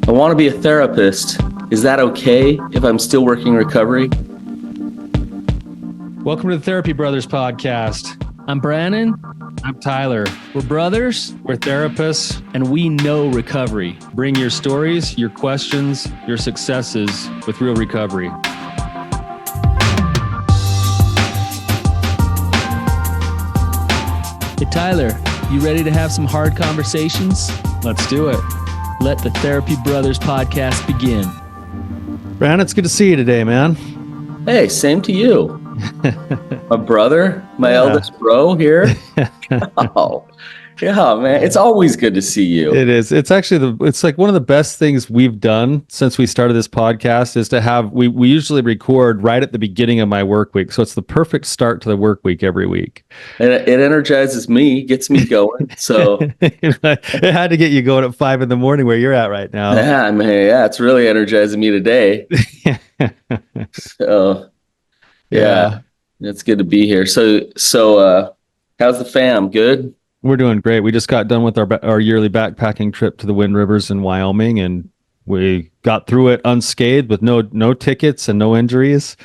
I want to be a therapist. Is that okay if I'm still working recovery? Welcome to the Therapy Brothers podcast. I'm Brannon. I'm Tyler. We're brothers, we're therapists, and we know recovery. Bring your stories, your questions, your successes with real recovery. Hey, Tyler, you ready to have some hard conversations? Let's do it. Let the Therapy Brothers podcast begin. Brannon, it's good to see you today, man. Hey, same to you. My brother, my eldest bro here. Oh, yeah, man. It's always good to see you. It is. It's actually it's like one of the best things we've done since we started this podcast is to have, we usually record right at the beginning of my work week. So it's the perfect start to the work week every week. And it energizes me, gets me going. So it had to get you going at 5 a.m. where you're at right now. yeah, man, yeah, it's really energizing me today. So yeah, it's good to be here. So how's the fam? Good? We're doing great. We just got done with our yearly backpacking trip to the Wind Rivers in Wyoming, and we got through it unscathed with no tickets and no injuries.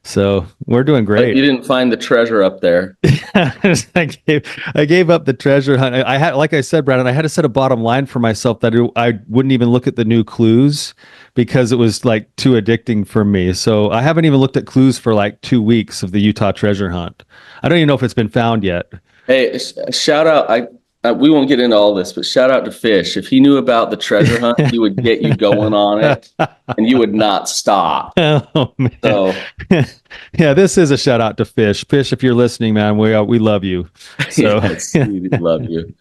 So we're doing great. But you didn't find the treasure up there. I gave up the treasure hunt. I had, like I said, Brannon, I had to set a bottom line for myself that I wouldn't even look at the new clues because it was like too addicting for me. So I haven't even looked at clues for like 2 weeks of the Utah treasure hunt. I don't even know if it's been found yet. Hey, shout out. We won't get into all this, but shout out to Fish. If he knew about the treasure hunt, he would get you going on it and you would not stop. Oh, man. So yeah, this is a shout out to Fish. Fish, if you're listening, man, we love you. So yes, we love you.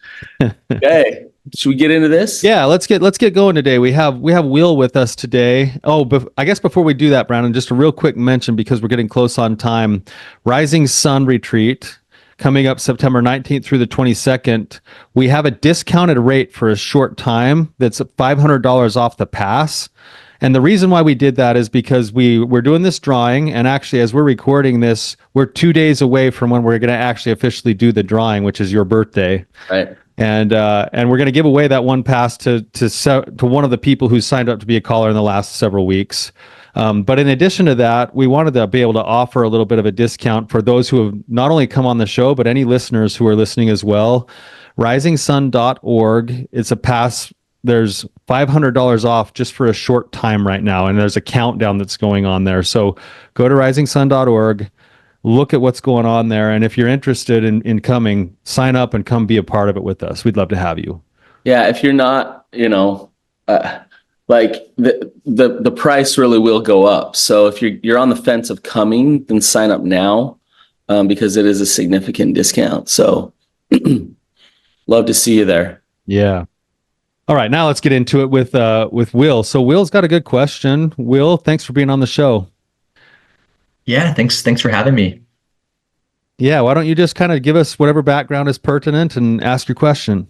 Okay. Should we get into this? Yeah, let's get going today. We have Will with us today. Oh, but I guess before we do that, Brannon, just a real quick mention because we're getting close on time. Rising Sun Retreat coming up September 19th through the 22nd. We have a discounted rate for a short time that's $500 off the pass. And the reason why we did that is because we're doing this drawing, and actually as we're recording this, we're 2 days away from when we're going to actually officially do the drawing, which is your birthday. Right. And we're going to give away that one pass to one of the people who signed up to be a caller in the last several weeks. But in addition to that, we wanted to be able to offer a little bit of a discount for those who have not only come on the show, but any listeners who are listening as well. risingsun.org. It's a pass. There's $500 off just for a short time right now. And there's a countdown that's going on there. So go to risingsun.org, look at what's going on there. And if you're interested in coming, sign up and come be a part of it with us. We'd love to have you. Yeah. If you're not, like the price really will go up. So if you're on the fence of coming, then sign up now because it is a significant discount. So love to see you there. Yeah. All right, now let's get into it with Will. So Will's got a good question. Will, thanks for being on the show. Yeah, thanks for having me. Yeah, why don't you just kind of give us whatever background is pertinent and ask your question?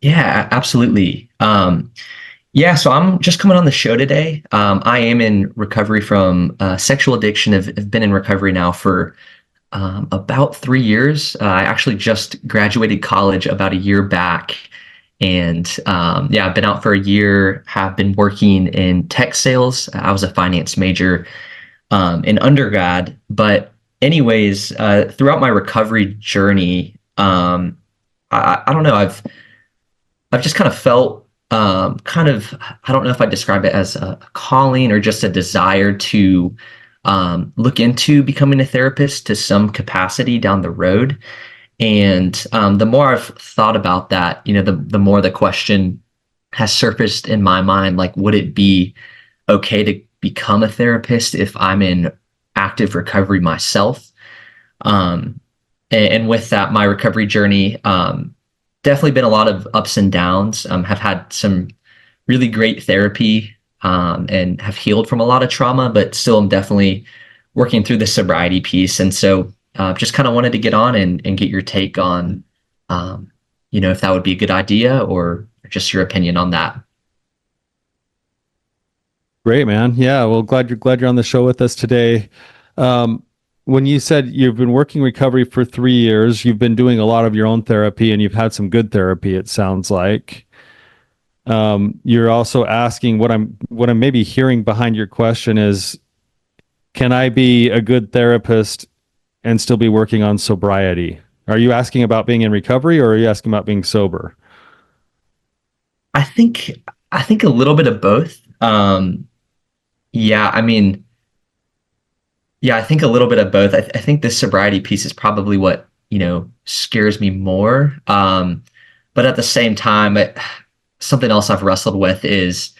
Yeah, absolutely. So I'm just coming on the show today. I am in recovery from sexual addiction. I've been in recovery now for about 3 years. I actually just graduated college about a year back. And I've been out for a year, have been working in tech sales. I was a finance major in undergrad. But anyways, throughout my recovery journey, I don't know, I've just kind of felt I don't know if I describe it as a calling or just a desire to look into becoming a therapist to some capacity down the road. And the more I've thought about that, the more the question has surfaced in my mind, like, would it be okay to become a therapist if I'm in active recovery myself? And with that, my recovery journey, definitely been a lot of ups and downs. Have had some really great therapy and have healed from a lot of trauma, but still I'm definitely working through the sobriety piece. And so just kind of wanted to get on and get your take on, if that would be a good idea or just your opinion on that. Great, man. Yeah, well, glad you're on the show with us today. When you said you've been working recovery for 3 years, you've been doing a lot of your own therapy and you've had some good therapy, it sounds like. You're also asking what I'm maybe hearing behind your question is, can I be a good therapist and still be working on sobriety? Are you asking about being in recovery, or are you asking about being sober? I think a little bit of both. Yeah, I mean, yeah, I think a little bit of both. I think the sobriety piece is probably what, scares me more. But at the same time, something else I've wrestled with is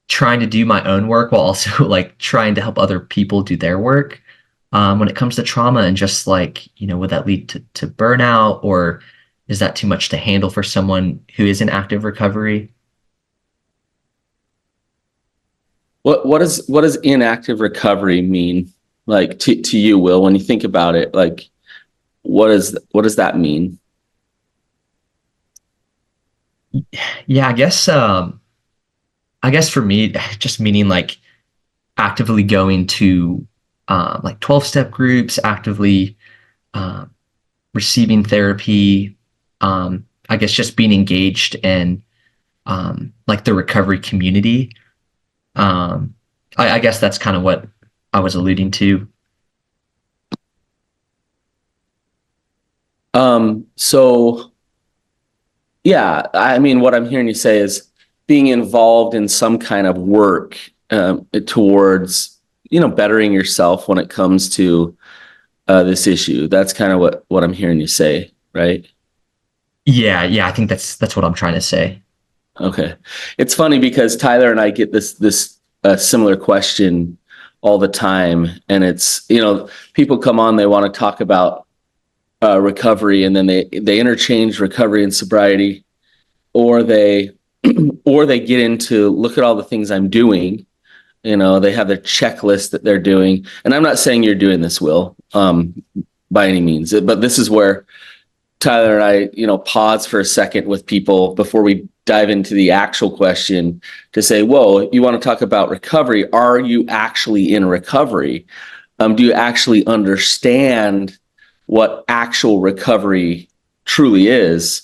trying to do my own work while also like trying to help other people do their work. When it comes to trauma and just like, would that lead to burnout, or is that too much to handle for someone who is in active recovery? What does inactive recovery mean? Like to you, Will, when you think about it, like what does that mean? Yeah, I guess for me, just meaning like actively going to like 12-step groups, actively uh, receiving therapy. I guess just being engaged in like the recovery community. Um, I guess that's kind of what I was alluding to. So yeah, I mean, what I'm hearing you say is being involved in some kind of work towards, bettering yourself when it comes to this issue. That's kind of what I'm hearing you say, right? Yeah, I think that's what I'm trying to say. Okay. It's funny because Tyler and I get this similar question all the time, and it's, people come on, they want to talk about recovery, and then they interchange recovery and sobriety, or they or they get into look at all the things I'm doing. They have their checklist that they're doing, and I'm not saying you're doing this, Will, by any means, but this is where Tyler and I, pause for a second with people before we dive into the actual question to say, whoa, you want to talk about recovery? Are you actually in recovery? Do you actually understand what actual recovery truly is?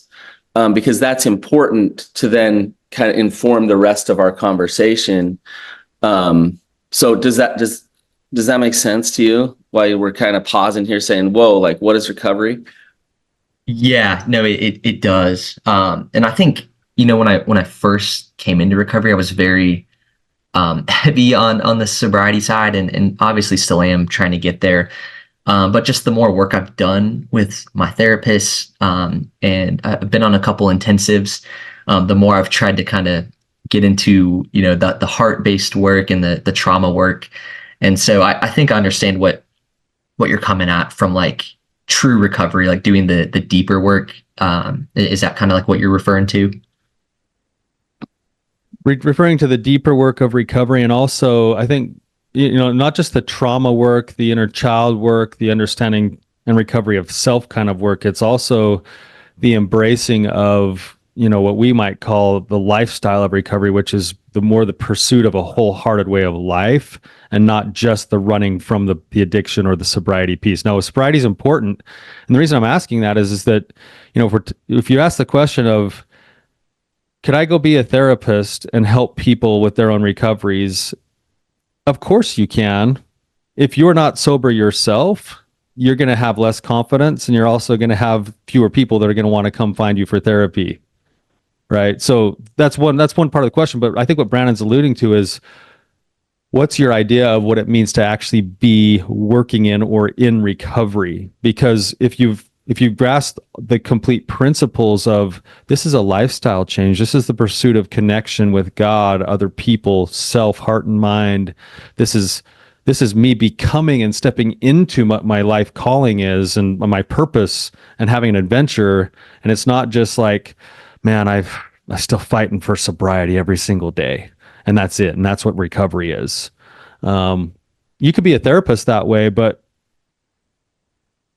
Because that's important to then kind of inform the rest of our conversation. So does that make sense to you? Why we're kind of pausing here saying, whoa, like what is recovery? Yeah, no, it does. And I think, when I first came into recovery, I was very heavy on the sobriety side, and obviously still am trying to get there. But just the more work I've done with my therapist, and I've been on a couple intensives, the more I've tried to kind of get into, the heart-based work and the trauma work. And so I think I understand what you're coming at from like true recovery, like doing the deeper work. Is that kind of like what you're referring to? Referring to the deeper work of recovery, and also I think, not just the trauma work, the inner child work, the understanding and recovery of self kind of work. It's also the embracing of, what we might call the lifestyle of recovery, which is the pursuit of a wholehearted way of life, and not just the running from the addiction or the sobriety piece. Now, sobriety is important, and the reason I'm asking that is that, if you ask the question of, could I go be a therapist and help people with their own recoveries? Of course you can. If you're not sober yourself, you're going to have less confidence, and you're also going to have fewer people that are going to want to come find you for therapy. Right. So that's one part of the question. But I think what Brannon's alluding to is, what's your idea of what it means to actually be working in or in recovery? Because if you've grasped the complete principles of, this is a lifestyle change, this is the pursuit of connection with God, other people, self, heart, and mind. This is me becoming and stepping into what my life calling is, and my purpose, and having an adventure. And it's not just like, man, I'm still fighting for sobriety every single day, and that's it. And that's what recovery is. You could be a therapist that way, but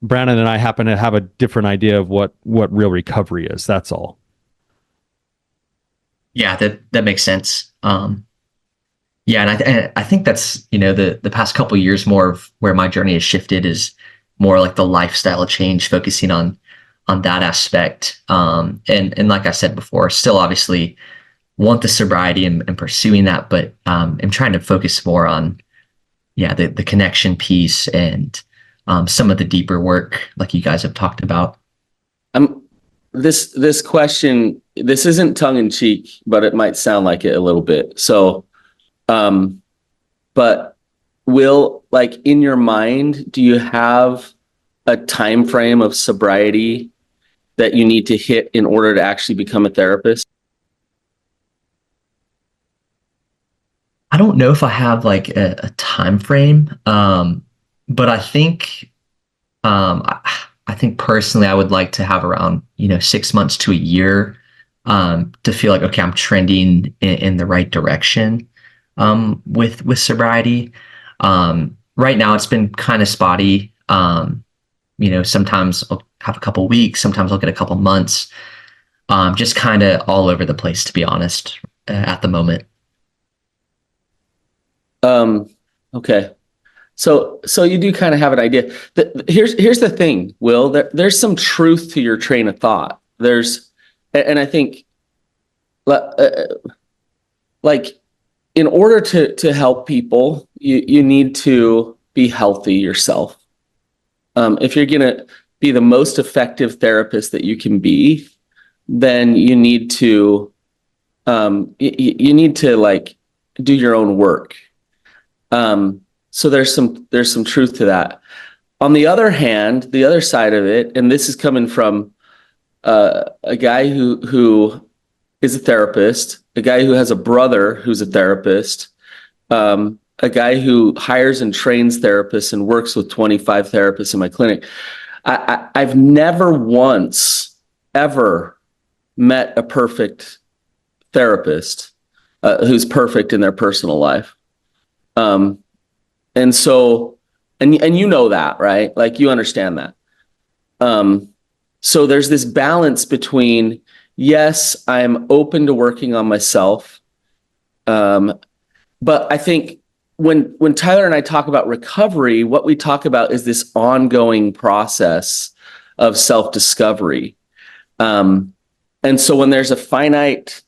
Brannon and I happen to have a different idea of what real recovery is. That's all. Yeah, that makes sense. Yeah, and I think that's, the past couple of years, more of where my journey has shifted is more like the lifestyle change, focusing on that aspect. And like I said before, still obviously want the sobriety and pursuing that, but I'm trying to focus more on, the connection piece and some of the deeper work like you guys have talked about. This question, this isn't tongue in cheek, but it might sound like it a little bit. So, but Will, like in your mind, do you have a time frame of sobriety that you need to hit in order to actually become a therapist? I don't know if I have like a time frame, but I think I think personally I would like to have around 6 months to a year to feel like, okay, I'm trending in the right direction with sobriety. Right now it's been kind of spotty. Sometimes I'll have a couple weeks, sometimes I'll get a couple months, just kind of all over the place, to be honest, at the moment. Okay. So you do kind of have an idea. Here's the thing, Will. There's some truth to your train of thought. And I think, like, in order to help people, you need to be healthy yourself. If you're gonna be the most effective therapist that you can be, then you need to you need to like do your own work. So there's some truth to that. On the other hand, the other side of it, and this is coming from a guy who is a therapist, a guy who has a brother who's a therapist, a guy who hires and trains therapists and works with 25 therapists in my clinic. I've never once ever met a perfect therapist who's perfect in their personal life. And so, and you know that, right? Like you understand that. So there's this balance between, yes, I'm open to working on myself. But I think when Tyler and I talk about recovery, what we talk about is this ongoing process of self-discovery. And so when there's a finite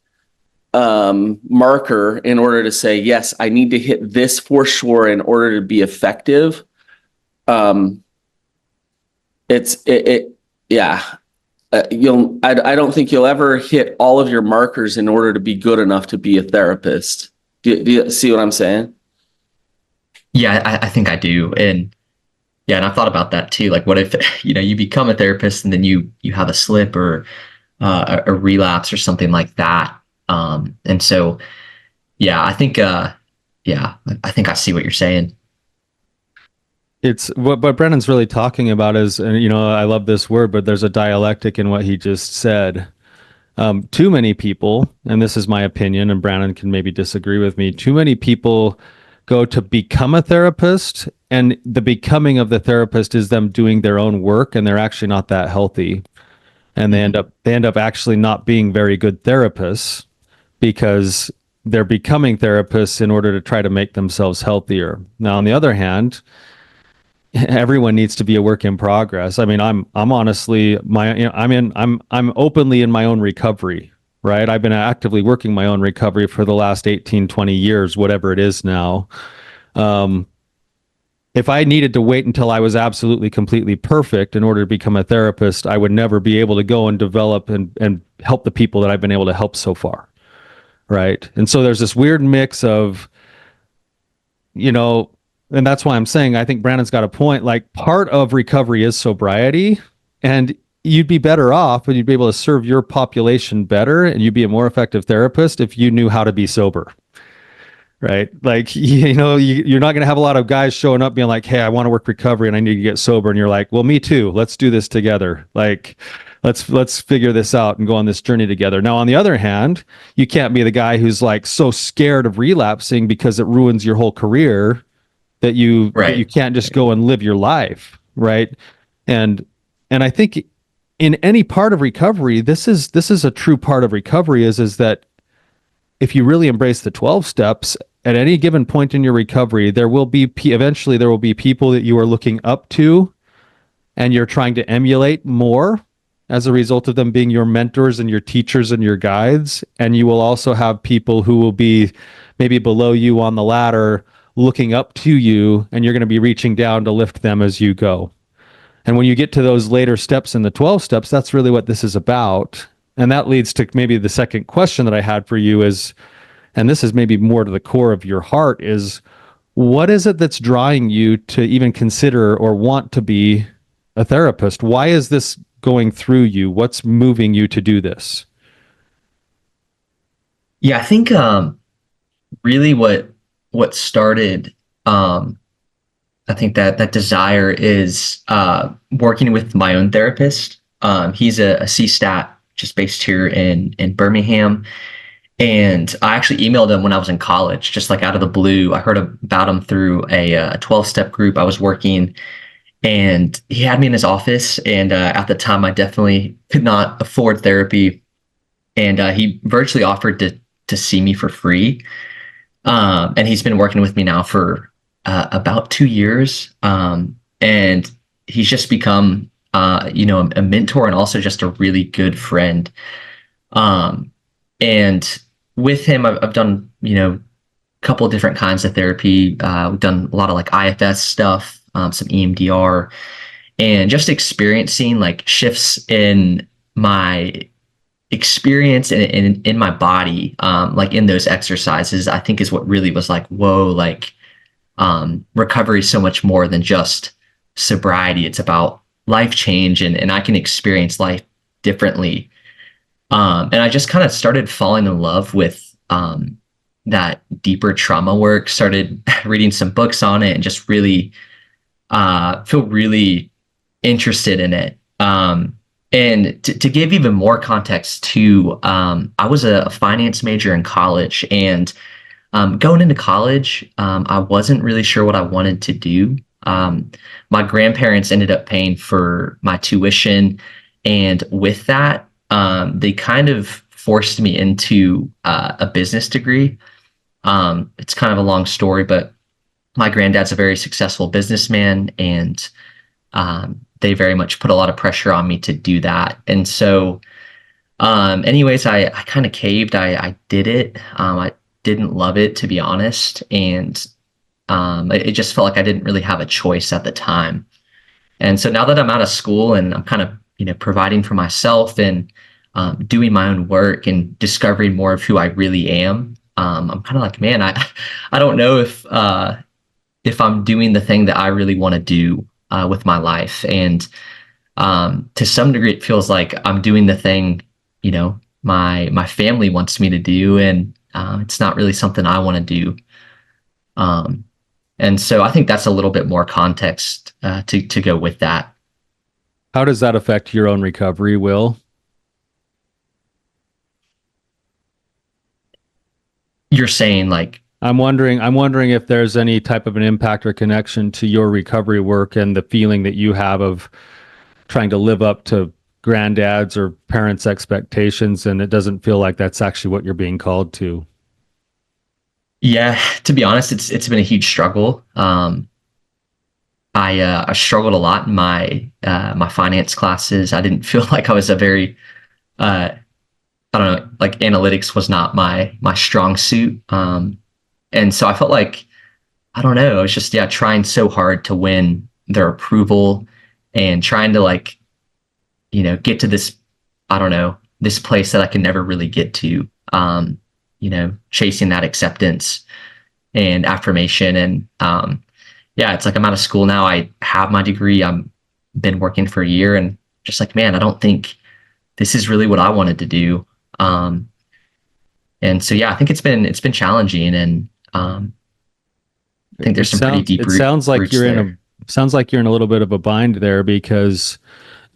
marker in order to say, yes, I need to hit this for sure in order to be effective. I don't think you'll ever hit all of your markers in order to be good enough to be a therapist. Do you see what I'm saying? Yeah, I think I do. And I've thought about that too. Like what if, you become a therapist and then you have a slip or a relapse or something like that. And so, I think, I think I see what you're saying. It's what Brennan's really talking about is, and I love this word, but there's a dialectic in what he just said. Too many people, and this is my opinion, and Brannon can maybe disagree with me. Too many people go to become a therapist, and the becoming of the therapist is them doing their own work, and they're actually not that healthy, and they end up actually not being very good therapists because they're becoming therapists in order to try to make themselves healthier. Now, on the other hand, everyone needs to be a work in progress. I mean, I'm honestly I'm openly in my own recovery, right? I've been actively working my own recovery for the last 18, 20 years, whatever it is now. If I needed to wait until I was absolutely completely perfect in order to become a therapist, I would never be able to go and develop and help the people that I've been able to help so far. Right. And so there's this weird mix of, and that's why I'm saying I think Brandon's got a point. Like part of recovery is sobriety, and you'd be better off and you'd be able to serve your population better and you'd be a more effective therapist if you knew how to be sober. Right. Like, you're not going to have a lot of guys showing up being like, hey, I want to work recovery and I need to get sober. And you're like, well, me too. Let's do this together. Like, let's figure this out and go on this journey together. Now, on the other hand, you can't be the guy who's like so scared of relapsing because it ruins your whole career that you can't just go and live your life. Right. And I think in any part of recovery, this is a true part of recovery is that if you really embrace the 12 steps at any given point in your recovery, eventually there will be people that you are looking up to and you're trying to emulate more. as a result of them being your mentors and your teachers and your guides. And you will also have people who will be maybe below you on the ladder looking up to you, and you're going to be reaching down to lift them as you go. And when you get to those later steps in the 12 steps, that's really what this is about. And that leads to maybe the second question that I had for you is, and this is maybe more to the core of your heart, is what is it that's drawing you to even consider or want to be a therapist? Why is this going through you? What's moving you to do this? Yeah, I think really what started I think that desire is working with my own therapist. He's a CSTAT just based here in Birmingham. And I actually emailed him when I was in college, just like out of the blue. I heard about him through a 12-step group I was working, and he had me in his office. And at the time, I definitely could not afford therapy, and he virtually offered to see me for free. And he's been working with me now for about 2 years, and he's just become a mentor and also just a really good friend. And with him, I've done, a couple of different kinds of therapy. We've done a lot of like IFS stuff, some EMDR, and just experiencing like shifts in my experience and in my body, like in those exercises, I think is what really was like, whoa, like recovery is so much more than just sobriety. It's about life change, and I can experience life differently. And I just kind of started falling in love with that deeper trauma work, started reading some books on it, and just really feel really interested in it. And to give even more context too, I was a finance major in college, and going into college, I wasn't really sure what I wanted to do. My grandparents ended up paying for my tuition, and with that, they kind of forced me into a business degree. It's kind of a long story, but my granddad's a very successful businessman, and they very much put a lot of pressure on me to do that. And so, anyways, I kind of caved. I did it. I didn't love it, to be honest, and it just felt like I didn't really have a choice at the time. And so now that I'm out of school and I'm kind of providing for myself and doing my own work and discovering more of who I really am, I'm kind of like, man, I don't know if I'm doing the thing that I really want to do with my life. And to some degree, it feels like I'm doing the thing, my family wants me to do, and it's not really something I want to do. And so I think that's a little bit more context to go with that. How does that affect your own recovery, Will? You're saying like, I'm wondering if there's any type of an impact or connection to your recovery work and the feeling that you have of trying to live up to granddad's or parents' expectations, and it doesn't feel like that's actually what you're being called to. yeah, to be honest, it's been a huge struggle. I struggled a lot in my finance classes. I didn't feel like I was a very I don't know, like analytics was not my strong suit. And so I felt like, I don't know, I was just, trying so hard to win their approval and trying to like, get to this, I don't know, this place that I can never really get to, chasing that acceptance and affirmation. And it's like I'm out of school now. I have my degree. I'm been working for a year, and just like, man, I don't think this is really what I wanted to do. And so, I think it's been challenging, and I think there's some pretty deep roots. Sounds like you're in a little bit of a bind there, because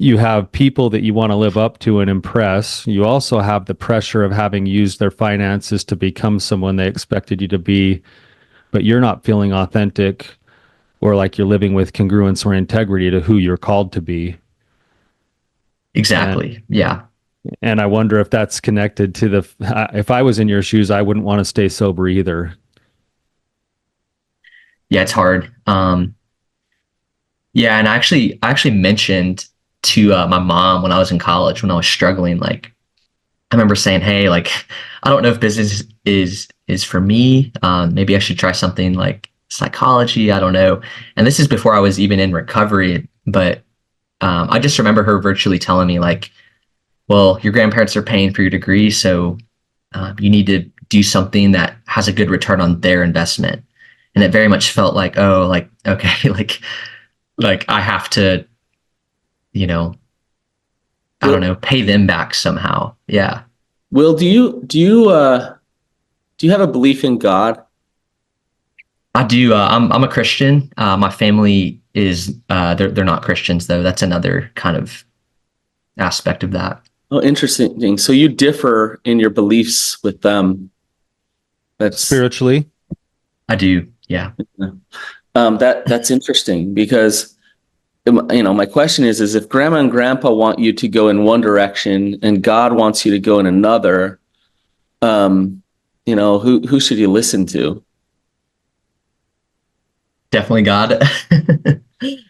you have people that you want to live up to and impress. You also have the pressure of having used their finances to become someone they expected you to be, but you're not feeling authentic or like you're living with congruence or integrity to who you're called to be. Exactly. Yeah. And I wonder if that's connected to if I was in your shoes, I wouldn't want to stay sober either. Yeah, it's hard. And I actually mentioned to my mom when I was in college, when I was struggling. Like, I remember saying, "Hey, like, I don't know if business is for me. Maybe I should try something like psychology. I don't know." And this is before I was even in recovery. But I just remember her virtually telling me, like, "Well, your grandparents are paying for your degree, so you need to do something that has a good return on their investment." And it very much felt like, oh, like, okay, like I have to, you know, I don't Will, know, pay them back somehow. Yeah. Will, do you have a belief in God? I do. I'm a Christian. My family is they're not Christians though. That's another kind of aspect of that. Oh, interesting. So you differ in your beliefs with them. That's Spiritually. I do. Yeah. that's interesting because my question is if grandma and grandpa want you to go in one direction and God wants you to go in another, who should you listen to? Definitely God.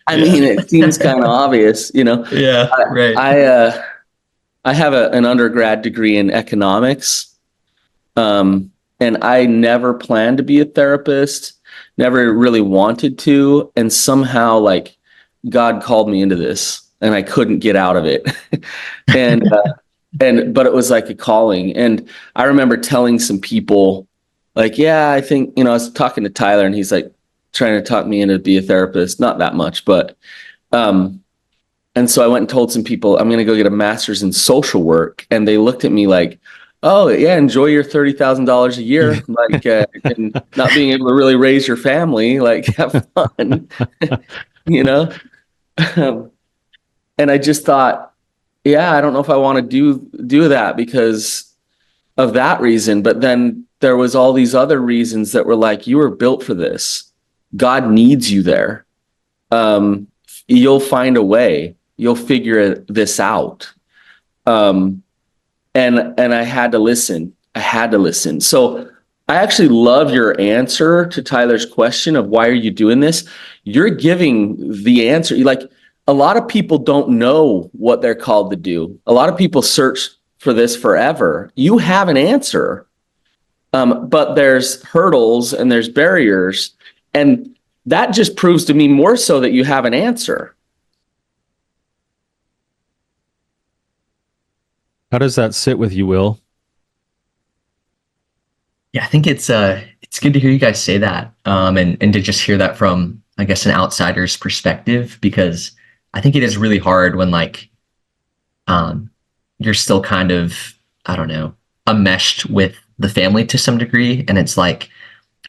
I Yeah. mean, it seems kind of obvious, Yeah. I Right. I, I have an undergrad degree in economics, and I never planned to be a therapist, never really wanted to, and somehow like God called me into this, and I couldn't get out of it, and but it was like a calling, and I remember telling some people, like, yeah, I think I was talking to Tyler, and he's like trying to talk me into be a therapist, not that much, but um, and so I went and told some people I'm going to go get a master's in social work, and they looked at me like, "Oh yeah, enjoy your $30,000 a year, like, and not being able to really raise your family, like, have fun," you know. Um, and I just thought, yeah, I don't know if I want to do that because of that reason. But then there was all these other reasons that were like, you were built for this. God needs you there. You'll find a way. You'll figure this out. Um, and I had to listen. I had to listen. So I actually love your answer to Tyler's question of why are you doing this? You're giving the answer. Like, a lot of people don't know what they're called to do. A lot of people search for this forever. You have an answer, but there's hurdles and there's barriers, and that just proves to me more so that you have an answer. How does that sit with you, Will? Yeah, I think it's good to hear you guys say that, and to just hear that from, I guess, an outsider's perspective, because I think it is really hard when, like, um, you're still kind of, I don't know, enmeshed with the family to some degree, and it's like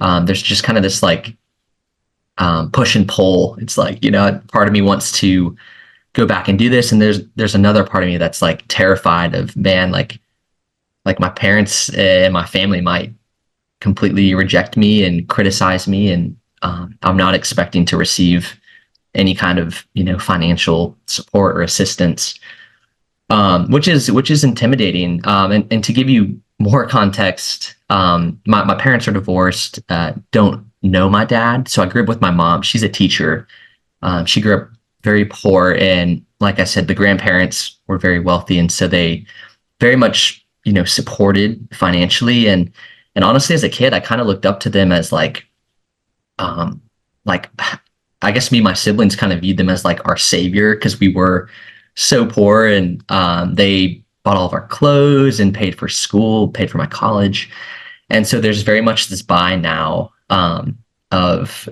there's just kind of this like push and pull. It's like, part of me wants to go back and do this, and there's another part of me that's like terrified of, man, like my parents and my family might completely reject me and criticize me, and I'm not expecting to receive any kind of financial support or assistance, which is intimidating. And to give you more context, my parents are divorced, don't know my dad, so I grew up with my mom. She's a teacher. She grew up very poor, and like I said, the grandparents were very wealthy, and so they very much supported financially. And honestly, as a kid, I kind of looked up to them as like I guess me and my siblings kind of viewed them as like our savior, because we were so poor, and they bought all of our clothes and paid for school, paid for my college. And so there's very much this buy now, of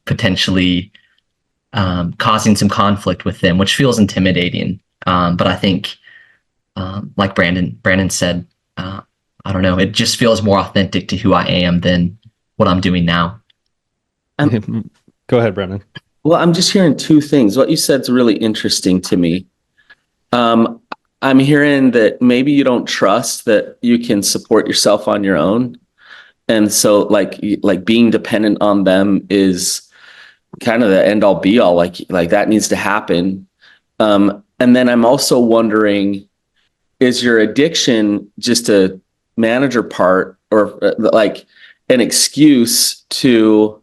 potentially causing some conflict with them, which feels intimidating. But I think, like Brandon said, I don't know, it just feels more authentic to who I am than what I'm doing now. Go ahead, Brannon. Well, I'm just hearing two things. What you said is really interesting to me. I'm hearing that maybe you don't trust that you can support yourself on your own. And so like being dependent on them is kind of the end all be all, like that needs to happen. And then I'm also wondering, is your addiction just a manager part, or like an excuse to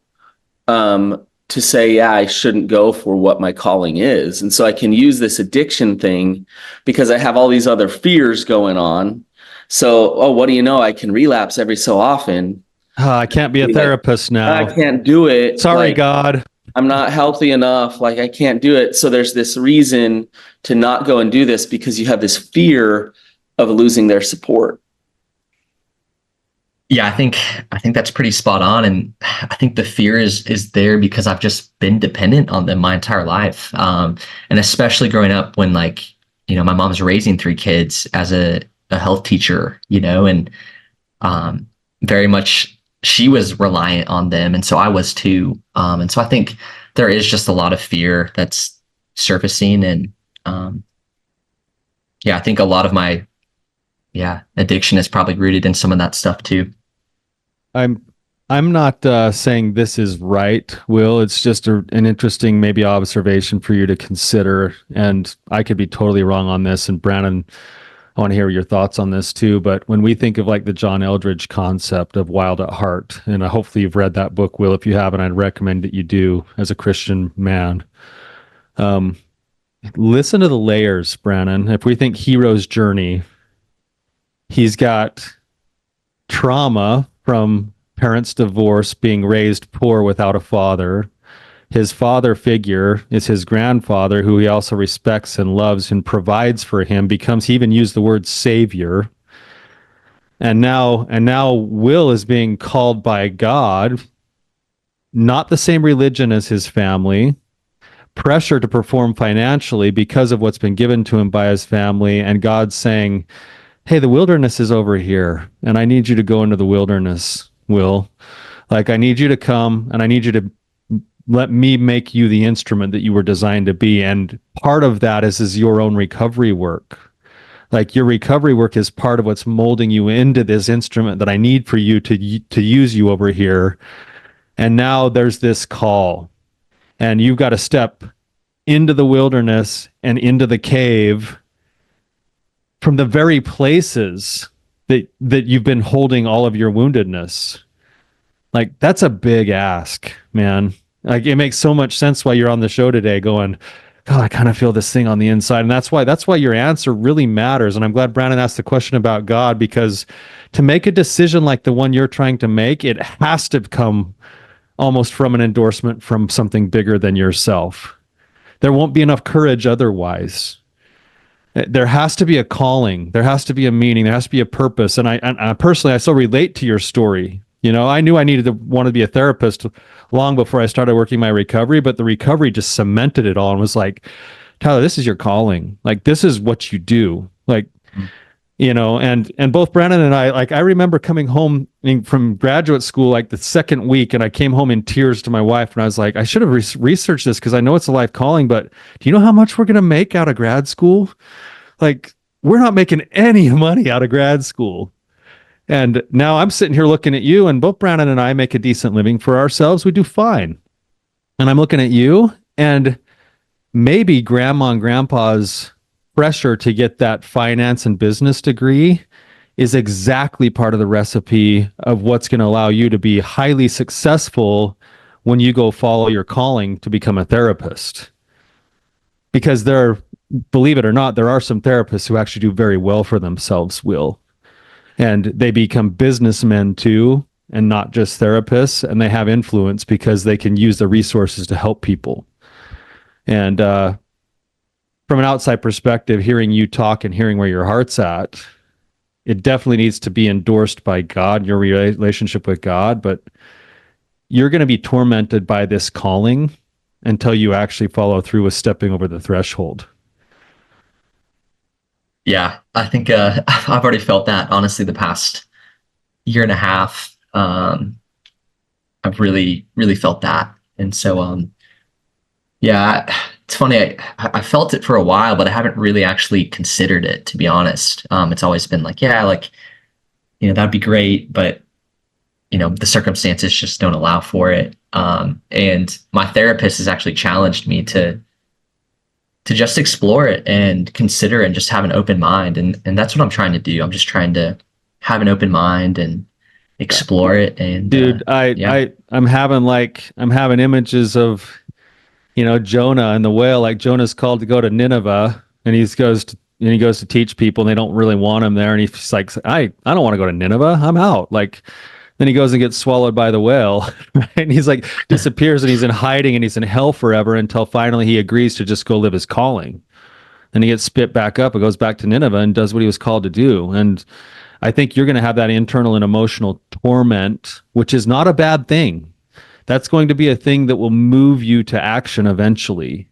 to say, yeah, I shouldn't go for what my calling is. And so I can use this addiction thing because I have all these other fears going on. So, oh, what do you know? I can relapse every so often. I can't be a therapist I now. can't do it. Sorry, Like, God. I'm not healthy enough. Like, I can't do it. So there's this reason to not go and do this because you have this fear of losing their support. Yeah, I think that's pretty spot on, and I think the fear is there because I've just been dependent on them my entire life, and especially growing up when, like, my mom's raising three kids as a health teacher, and very much she was reliant on them, and so I was too, and so I think there is just a lot of fear that's surfacing, and I think a lot of my addiction is probably rooted in some of that stuff too. I'm not saying this is right, Will. It's just an interesting maybe observation for you to consider. And I could be totally wrong on this. And Brannon, I want to hear your thoughts on this too. But when we think of like the John Eldredge concept of wild at heart, and hopefully you've read that book, Will. If you haven't, I'd recommend that you do as a Christian man. Listen to the layers, Brannon. If we think hero's journey, he's got trauma from parents' divorce, being raised poor without a father. His father figure is his grandfather, who he also respects and loves and provides for him, he even used the word savior. And now Will is being called by God, not the same religion as his family, pressure to perform financially because of what's been given to him by his family, and God saying, hey, the wilderness is over here, and I need you to go into the wilderness, Will. Like, I need you to come, and I need you to let me make you the instrument that you were designed to be. And part of that is your own recovery work. Like, your recovery work is part of what's molding you into this instrument that I need for you to use you over here. And now there's this call, and you've got to step into the wilderness and into the cave from the very places that you've been holding all of your woundedness. Like, that's a big ask, man. Like, it makes so much sense why you're on the show today going, God, I kind of feel this thing on the inside. And that's why your answer really matters. And I'm glad Brannon asked the question about God, because to make a decision like the one you're trying to make, it has to come almost from an endorsement from something bigger than yourself. There won't be enough courage otherwise. There has to be a calling. There has to be a meaning. There has to be a purpose. And I personally, I still relate to your story. I knew I needed to want to be a therapist long before I started working my recovery, but the recovery just cemented it all and was like, Tyler, this is your calling. Like, this is what you do. Like, and both Brannon and I, like, I remember coming home from graduate school, like the second week, and I came home in tears to my wife, and I was like, I should have researched this because I know it's a life calling, but do you know how much we're going to make out of grad school? Like, we're not making any money out of grad school. And now I'm sitting here looking at you, and both Brannon and I make a decent living for ourselves. We do fine. And I'm looking at you, and maybe grandma and grandpa's pressure to get that finance and business degree is exactly part of the recipe of what's going to allow you to be highly successful when you go follow your calling to become a therapist. Because believe it or not, there are some therapists who actually do very well for themselves, Will. And they become businessmen too, and not just therapists, and they have influence because they can use the resources to help people. And from an outside perspective, hearing you talk and hearing where your heart's at, it definitely needs to be endorsed by God, your relationship with God, but you're going to be tormented by this calling until you actually follow through with stepping over the threshold. Yeah, I think I've already felt that, honestly, the past year and a half. I've really, really felt that. And so, it's funny. I felt it for a while, but I haven't really actually considered it, to be honest. It's always been like, that'd be great, but the circumstances just don't allow for it. And my therapist has actually challenged me to just explore it and consider it and just have an open mind. And that's what I'm trying to do. I'm just trying to have an open mind and explore it. And Dude, yeah. I'm having images of, Jonah and the whale. Like Jonah's called to go to Nineveh, and he goes to teach people, and they don't really want him there. And he's like, I don't want to go to Nineveh. I'm out. Like, then he goes and gets swallowed by the whale, right? And he's like disappears, and he's in hiding, and he's in hell forever until finally he agrees to just go live his calling. Then he gets spit back up and goes back to Nineveh and does what he was called to do. And I think you're going to have that internal and emotional torment, which is not a bad thing. That's going to be a thing that will move you to action eventually.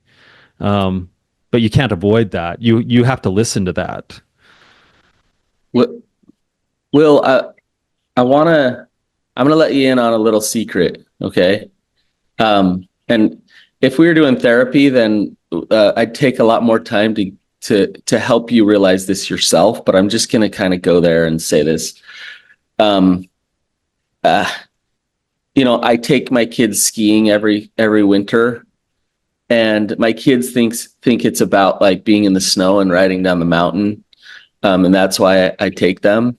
But you can't avoid that. You have to listen to that. Will, I'm gonna let you in on a little secret, okay? And if we were doing therapy, then I'd take a lot more time to help you realize this yourself. But I'm just gonna kind of go there and say this. I take my kids skiing every winter, and my kids think it's about like being in the snow and riding down the mountain, and that's why I take them.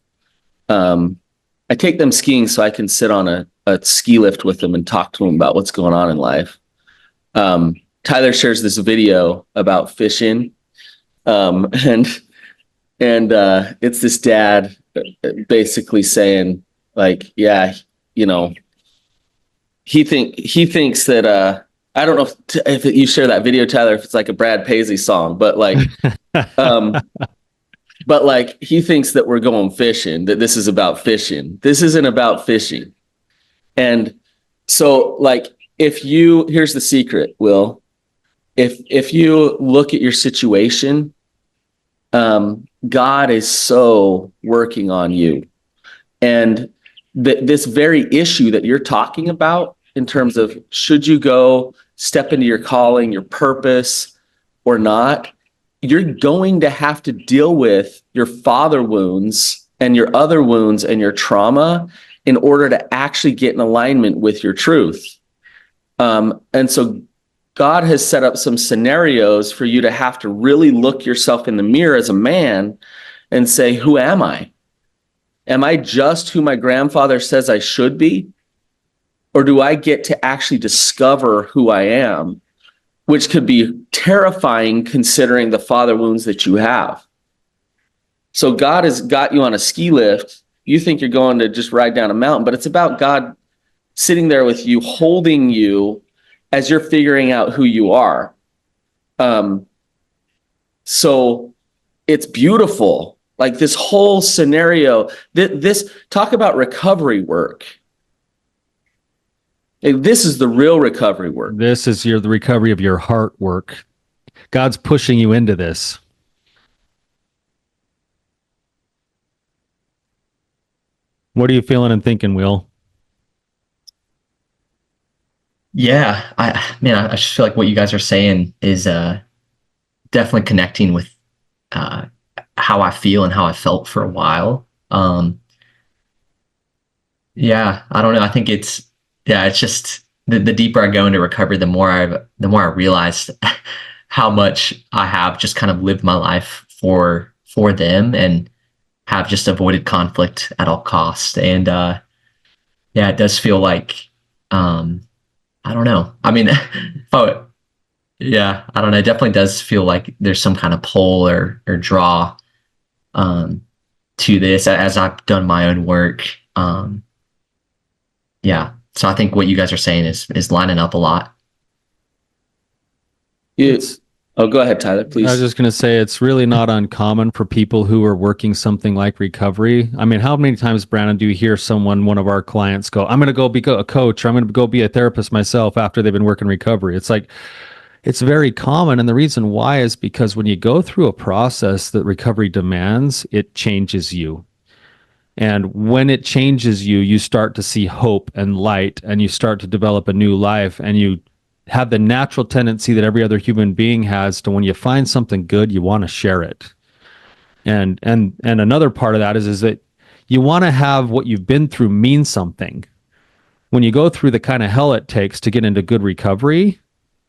I take them skiing so I can sit on a ski lift with them and talk to them about what's going on in life. Tyler shares this video about fishing, and it's this dad basically saying like, yeah, he thinks that I don't know if you share that video, Tyler, if it's like a Brad Paisley song, but like, but like he thinks that we're going fishing, that this is about fishing. This isn't about fishing. And so like, here's the secret, Will, if you look at your situation, God is so working on you. And this very issue that you're talking about in terms of should you go step into your calling, your purpose or not, you're going to have to deal with your father wounds and your other wounds and your trauma in order to actually get in alignment with your truth. And so God has set up some scenarios for you to have to really look yourself in the mirror as a man and say, who am I? Am I just who my grandfather says I should be? Or do I get to actually discover who I am, which could be terrifying considering the father wounds that you have. So God has got you on a ski lift. You think you're going to just ride down a mountain, but it's about God sitting there with you, holding you as you're figuring out who you are. So it's beautiful. Like this whole scenario, this talk about recovery work. This is the real recovery work. This is the recovery of your heart work. God's pushing you into this. What are you feeling and thinking, Will? Yeah, I just feel like what you guys are saying is definitely connecting with how I feel and how I felt for a while. Yeah, I don't know. I think it's just the deeper I go into recovery, the more I realized how much I have just kind of lived my life for them and have just avoided conflict at all costs. And yeah, it does feel like I don't know. I mean, yeah, I don't know. It definitely does feel like there's some kind of pull or draw to this as I've done my own work. Yeah. So I think what you guys are saying is lining up a lot. Go ahead, Tyler, please. I was just going to say it's really not uncommon for people who are working something like recovery. I mean, how many times, Brannon, do you hear one of our clients go, I'm going to go be a coach, or I'm going to go be a therapist myself after they've been working recovery? It's like, it's very common. And the reason why is because when you go through a process that recovery demands, it changes you. And when it changes you, you start to see hope and light, and you start to develop a new life, and you have the natural tendency that every other human being has to, when you find something good, you want to share it. And another part of that is that you want to have what you've been through mean something. When you go through the kind of hell it takes to get into good recovery,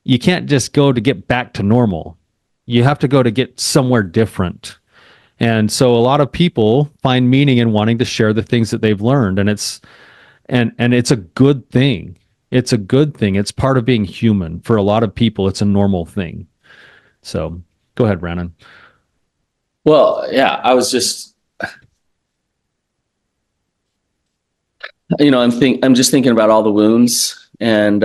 you can't just go to get back to normal. You have to go to get somewhere different. And so a lot of people find meaning in wanting to share the things that they've learned. And it's a good thing. It's a good thing. It's part of being human. For a lot of people, it's a normal thing. So go ahead, Brannon. Well, yeah, I was just, I'm just thinking about all the wounds, and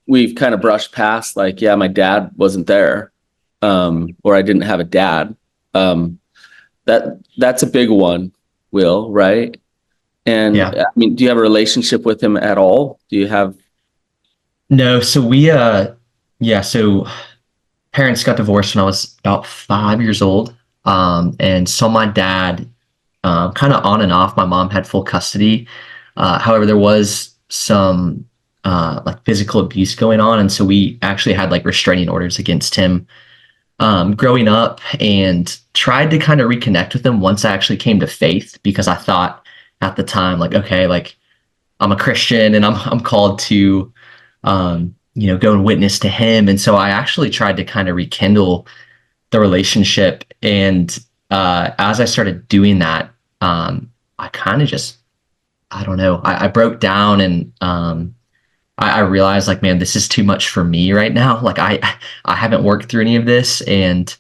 we've kind of brushed past, like, yeah, my dad wasn't there, or I didn't have a dad. That's a big one, Will, right? And Yeah. I mean, do you have a relationship with him at all? Do you have? No, so so parents got divorced when I was about 5 years old. And so my dad, kind of on and off, my mom had full custody. However, there was some like physical abuse going on. And so we actually had like restraining orders against him growing up, and tried to kind of reconnect with him once I actually came to faith, because I thought at the time, like, okay, like I'm a Christian and I'm called to go and witness to him. And so I actually tried to kind of rekindle the relationship. And as I started doing that, I kind of just, I don't know, I broke down, and I realized, like, man, this is too much for me right now. Like I haven't worked through any of this, and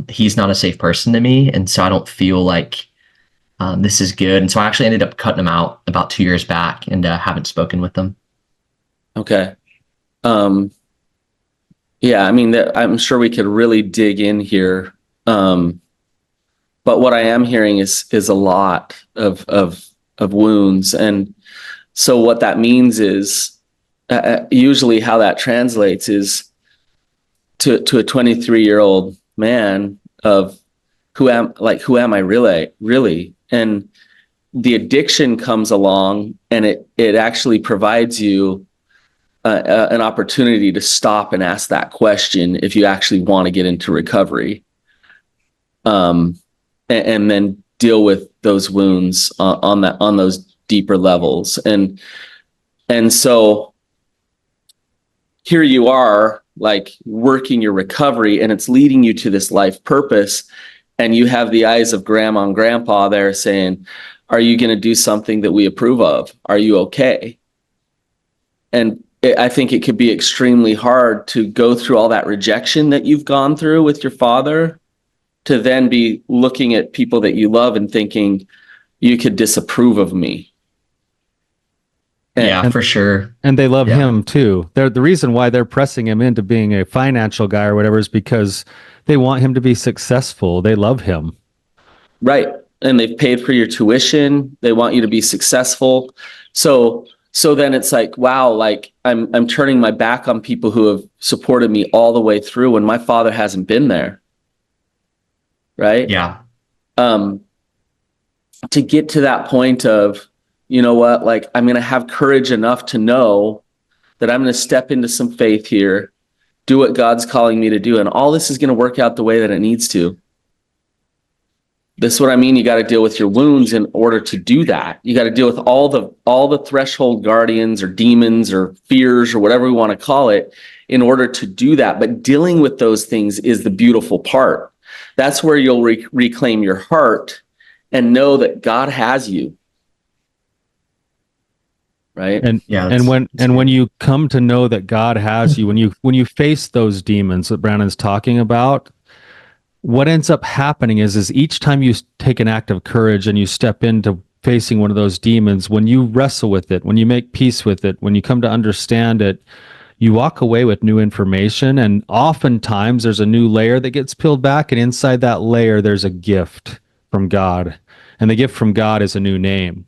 he's not a safe person to me. And so I don't feel like this is good. And so I actually ended up cutting him out about 2 years back, and haven't spoken with them. Okay. Yeah, I mean, I'm sure we could really dig in here. But what I am hearing is a lot of wounds. And so what that means is, usually how that translates is to a 23-year-old man of who am I really? And the addiction comes along, and it actually provides you an opportunity to stop and ask that question if you actually want to get into recovery, and then deal with those wounds on those deeper levels. And so here you are, like, working your recovery, and it's leading you to this life purpose, and you have the eyes of grandma and grandpa there saying, are you going to do something that we approve of? Are you okay? And I think it could be extremely hard to go through all that rejection that you've gone through with your father, to then be looking at people that you love and thinking, you could disapprove of me. Yeah, for sure. And they love Yeah. him too. The reason why they're pressing him into being a financial guy or whatever is because they want him to be successful. They love him. Right. And they've paid for your tuition. They want you to be successful. So then it's like, wow, like I'm turning my back on people who have supported me all the way through when my father hasn't been there. Right. Yeah. To get to that point of, you know what, like, I'm going to have courage enough to know that I'm going to step into some faith here, do what God's calling me to do. And all this is going to work out the way that it needs to. This is what I mean. You got to deal with your wounds in order to do that. You got to deal with all the threshold guardians or demons or fears or whatever we want to call it in order to do that. But dealing with those things is the beautiful part. That's where you'll reclaim your heart and know that God has you. Right. And Yeah, when you come to know that God has you, when you face those demons that Brannon's talking about, what ends up happening is each time you take an act of courage and you step into facing one of those demons, when you wrestle with it, when you make peace with it, when you come to understand it, you walk away with new information. And oftentimes there's a new layer that gets peeled back, and inside that layer there's a gift from God, and the gift from God is a new name.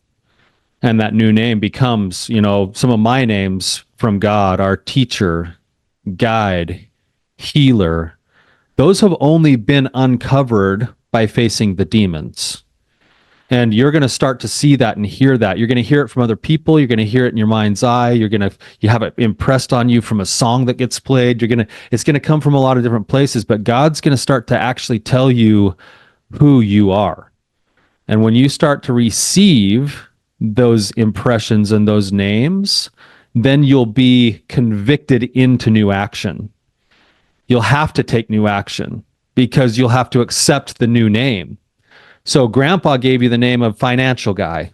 And that new name becomes, some of my names from God are teacher, guide, healer. Those have only been uncovered by facing the demons. And you're going to start to see that and hear that. You're going to hear it from other people. You're going to hear it in your mind's eye. You have it impressed on you from a song that gets played. It's going to come from a lot of different places, but God's going to start to actually tell you who you are. And when you start to receive those impressions and those names, then you'll be convicted into new action. You'll have to take new action. because you'll have to accept the new name. So grandpa gave you the name of financial guy,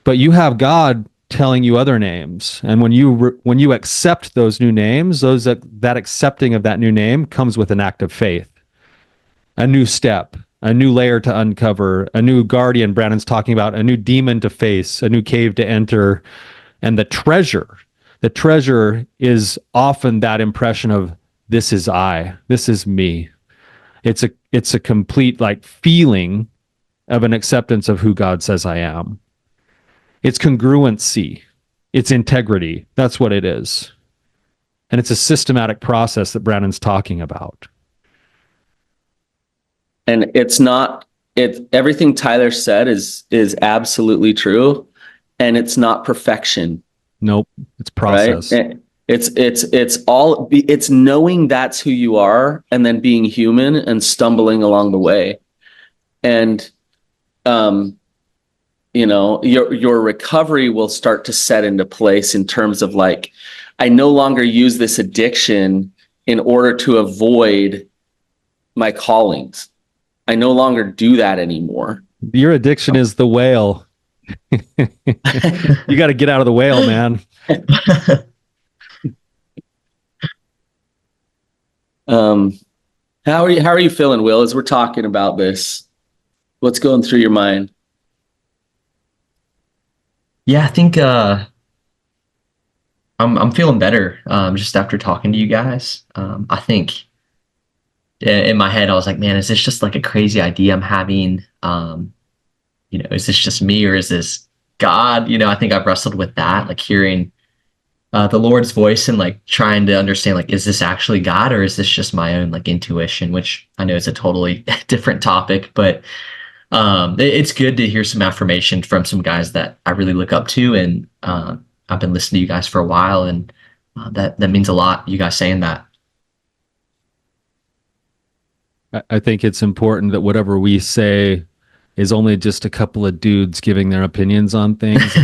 but you have God telling you other names. And when you accept those new names, that accepting of that new name comes with an act of faith, a new step, a new layer to uncover, a new guardian. Brannon's talking about a new demon to face, a new cave to enter, and the treasure. The treasure is often that impression of this is I, this is me. It's a complete like feeling of an acceptance of who God says I am. It's congruency. It's integrity. That's what it is. And it's a systematic process that Brannon's talking about. And everything Tyler said is absolutely true. And it's not perfection. Nope. It's process. Right? It's knowing that's who you are and then being human and stumbling along the way. And, your recovery will start to set into place in terms of like, I no longer use this addiction in order to avoid my callings. I no longer do that anymore. Your addiction is the whale. You got to get out of the whale, man. How are you feeling, Will, as we're talking about this? What's going through your mind? Yeah, I think I'm feeling better just after talking to you guys. I think in my head I was like, man, is this just like a crazy idea I'm having? Is this just me or is this God? I think I've wrestled with that, like hearing the Lord's voice and like trying to understand, like, is this actually God or is this just my own like intuition, which I know is a totally different topic, but it's good to hear some affirmation from some guys that I really look up to. And I've been listening to you guys for a while, and that means a lot, you guys saying that. I think it's important that whatever we say is only just a couple of dudes giving their opinions on things.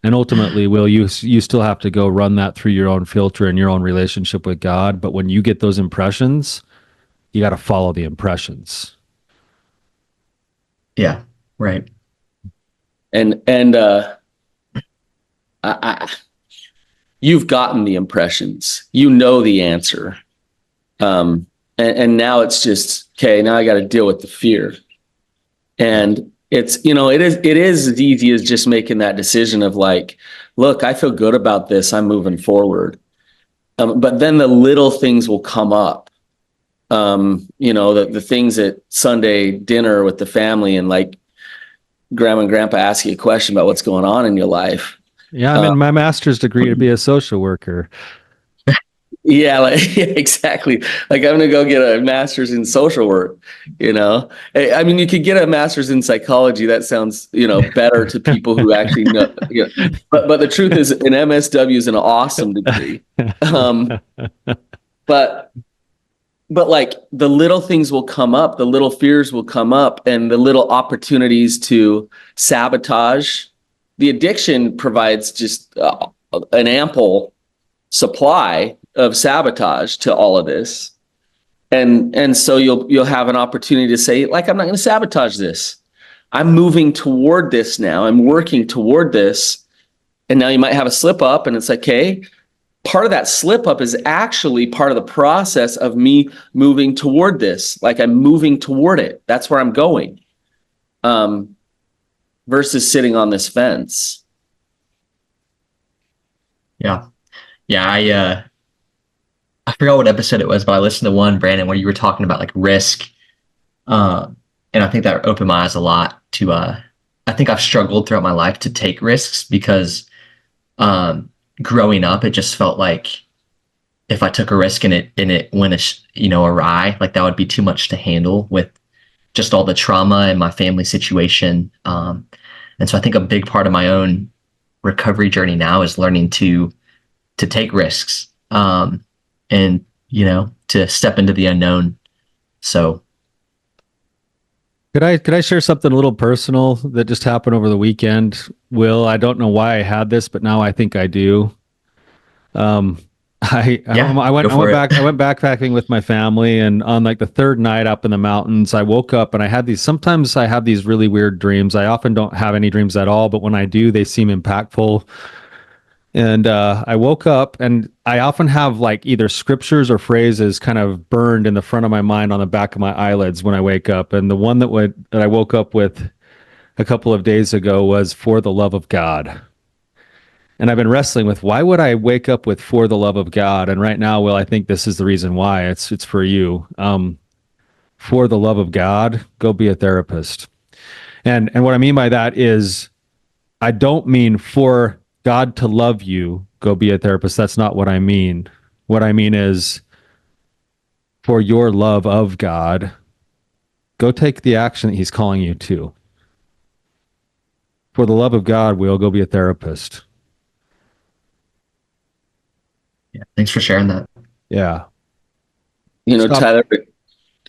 And ultimately, Will, you still have to go run that through your own filter and your own relationship with God. But when you get those impressions, you got to follow the impressions. Yeah, right. And you've gotten the impressions, the answer. And now it's just, okay, now I got to deal with the fear. And it's, it is as easy as just making that decision of like, look, I feel good about this. I'm moving forward. But then the little things will come up. The things at Sunday dinner with the family and like grandma and grandpa ask you a question about what's going on in your life. Yeah. I'm in my master's degree to be a social worker. Yeah, exactly. Like I'm going to go get a master's in social work, I mean, you could get a master's in psychology. That sounds, better to people who actually know, but the truth is an MSW is an awesome degree. But like the little things will come up, the little fears will come up, and the little opportunities to sabotage. The addiction provides just an ample supply of sabotage to all of this. And so you'll have an opportunity to say, like, I'm not going to sabotage this. I'm moving toward this now. I'm working toward this. And now you might have a slip up and it's like, okay, part of that slip up is actually part of the process of me moving toward this. Like I'm moving toward it. That's where I'm going. Versus sitting on this fence. Yeah. Yeah. I forgot what episode it was, but I listened to one, Brannon, where you were talking about like risk. And I think that opened my eyes a lot to, I think I've struggled throughout my life to take risks because, growing up, it just felt like if I took a risk and it went, awry, like that would be too much to handle with just all the trauma in my family situation. And so I think a big part of my own recovery journey now is learning to take risks, and, to step into the unknown. So. Could I share something a little personal that just happened over the weekend? Will, I don't know why I had this, but now I think I do. I went backpacking with my family, and on like the third night up in the mountains, I woke up and sometimes I have these really weird dreams. I often don't have any dreams at all, but when I do, they seem impactful. And I woke up, and I often have like either scriptures or phrases kind of burned in the front of my mind on the back of my eyelids when I wake up. And the one that I woke up with a couple of days ago was "For the love of God." And I've been wrestling with, why would I wake up with "For the love of God"? And right now, Will, I think this is the reason why. It's for you. For the love of God, go be a therapist. And what I mean by that is, I don't mean for God to love you, go be a therapist. That's not what I mean. What I mean is, for your love of God, go take the action that he's calling you to. For the love of God, Will, go be a therapist. Yeah, thanks for sharing that. Yeah. Stop. Tyler,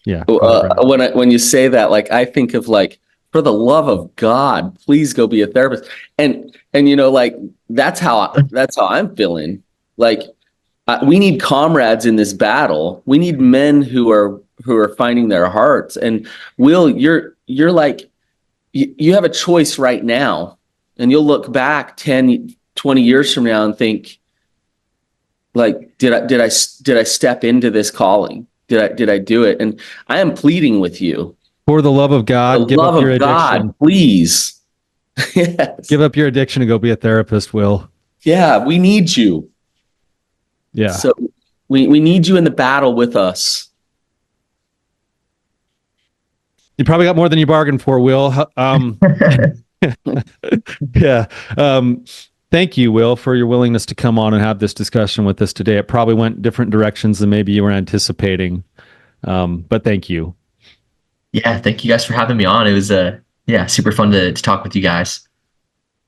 yeah. When you say that, like, I think of like, for the love of God, please go be a therapist. And like, that's how I'm feeling. Like, we need comrades in this battle. We need men who are finding their hearts. And Will, you're like, you have a choice right now, and you'll look back 10, 20 years from now and think, like, did I step into this calling? Did I do it? And I am pleading with you. For the love of God, give up your addiction. God, please. Yes. Give up your addiction and go be a therapist, Will. Yeah, we need you. Yeah. So we need you in the battle with us. You probably got more than you bargained for, Will. Yeah. Thank you, Will, for your willingness to come on and have this discussion with us today. It probably went different directions than maybe you were anticipating. But thank you. Yeah, thank you guys for having me on. It was super fun to talk with you guys.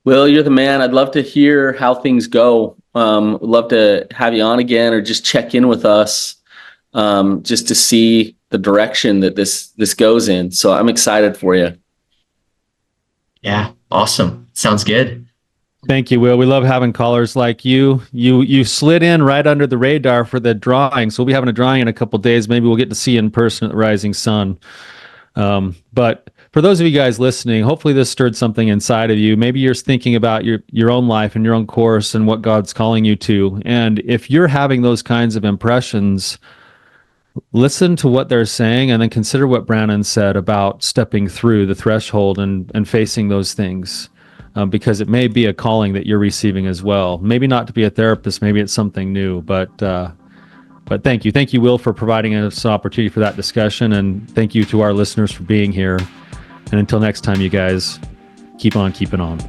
Will, you're the man. I'd love to hear how things go. Would love to have you on again, or just check in with us, just to see the direction that this goes in. So I'm excited for you. Yeah, awesome. Sounds good. Thank you, Will. We love having callers like you. You slid in right under the radar for the drawing. So we'll be having a drawing in a couple of days. Maybe we'll get to see you in person at the Rising Sun. But for those of you guys listening, hopefully this stirred something inside of you. Maybe you're thinking about your own life and your own course and what God's calling you to. And if you're having those kinds of impressions, listen to what they're saying, and then consider what Brannon said about stepping through the threshold and facing those things. Because it may be a calling that you're receiving as well. Maybe not to be a therapist, maybe it's something new, but thank you. Thank you, Will, for providing us an opportunity for that discussion, and thank you to our listeners for being here. And until next time, you guys, keep on keeping on.